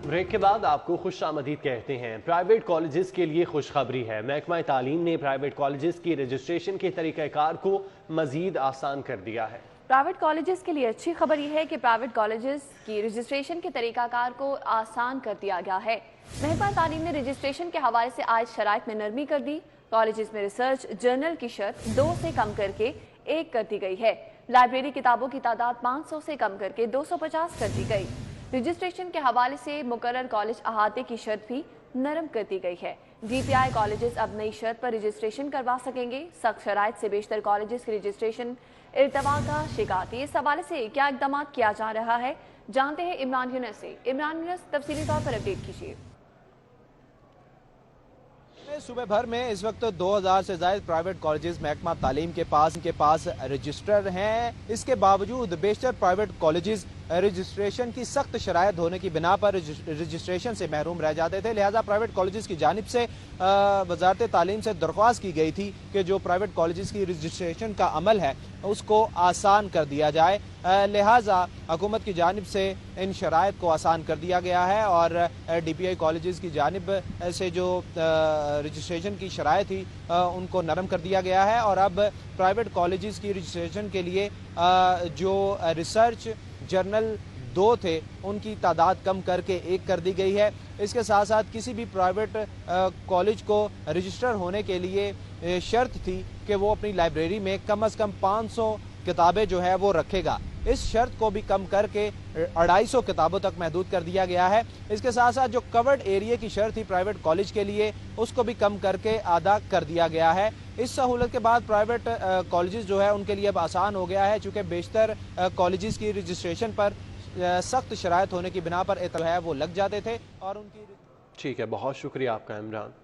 Break کے بعد آپ کو خوش آمدید کہتے ہیں۔ پرائیویٹ کالجز کے لیے خوشخبری ہے۔ محکمہ تعلیم نے پرائیویٹ کالجز کی رجسٹریشن کے طریقہ کار کو مزید آسان کر دیا ہے۔ پرائیویٹ کالجز کے لیے اچھی خبر یہ ہے کہ پرائیویٹ کالجز کی رجسٹریشن کے طریقہ کار کو آسان کر دیا گیا ہے۔ محکمہ تعلیم نے رجسٹریشن کے حوالے سے عائد شرائط میں نرمی کر دی۔ کالجز میں ریسرچ جرنل کی شرط 2 سے کم کر کے 1 کر دی گئی ہے۔ لائبریری کتابوں کی تعداد 500 سے کم کر کے 250 کر دی گئی۔ رجسٹریشن کے حوالے سے مقرر کالج احاطے کی شرط بھی نرم کر دی گئی ہے۔ ڈی پی آئی کالجز اب نئی شرط پر رجسٹریشن کروا سکیں گے۔ سخت شرائط سے بیشتر کالجز کی رجسٹریشن ارتفاع کا شکار تھی۔ اس حوالے سے کیا اقدامات کیا جا رہا ہے، جانتے ہیں عمران یونس سے۔ عمران یونس، تفصیلی طور پر اپڈیٹ کیجیے۔ صوبے بھر میں اس وقت 2000 سے زائد پرائیویٹ کالجز محکمہ تعلیم کے پاس رجسٹر ہیں۔ اس کے باوجود بیشتر پرائیویٹ کالجز رجسٹریشن کی سخت شرائط ہونے کی بنا پر رجسٹریشن سے محروم رہ جاتے تھے، لہٰذا پرائیویٹ کالجز کی جانب سے وزارت تعلیم سے درخواست کی گئی تھی کہ جو پرائیویٹ کالجز کی رجسٹریشن کا عمل ہے اس کو آسان کر دیا جائے، لہٰذا حکومت کی جانب سے ان شرائط کو آسان کر دیا گیا ہے اور ڈی پی آئی کالجز کی جانب سے جو رجسٹریشن کی شرائط تھی ان کو نرم کر دیا گیا ہے، اور اب پرائیویٹ کالجز کی رجسٹریشن کے لیے جو ریسرچ جرنل 2 تھے ان کی تعداد کم کر کے 1 کر دی گئی ہے۔ اس کے ساتھ ساتھ کسی بھی پرائیویٹ کالج کو رجسٹر ہونے کے لیے شرط تھی کہ وہ اپنی لائبریری میں کم از کم 500 کتابیں جو ہے وہ رکھے گا۔ اس شرط کو بھی کم کر کے 250 کتابوں تک محدود کر دیا گیا ہے۔ اس کے ساتھ ساتھ جو کورڈ ایریا کی شرط تھی پرائیویٹ کالج کے لیے اس کو بھی کم کر کے آدھا کر دیا گیا ہے۔ اس سہولت کے بعد پرائیویٹ کالجز جو ہے ان کے لیے اب آسان ہو گیا ہے، چونکہ بیشتر کالجز کی رجسٹریشن پر سخت شرائط ہونے کی بنا پر اعتراض وہ لگ جاتے تھے اور ان کی ٹھیک ہے، بہت شکریہ آپ کا عمران۔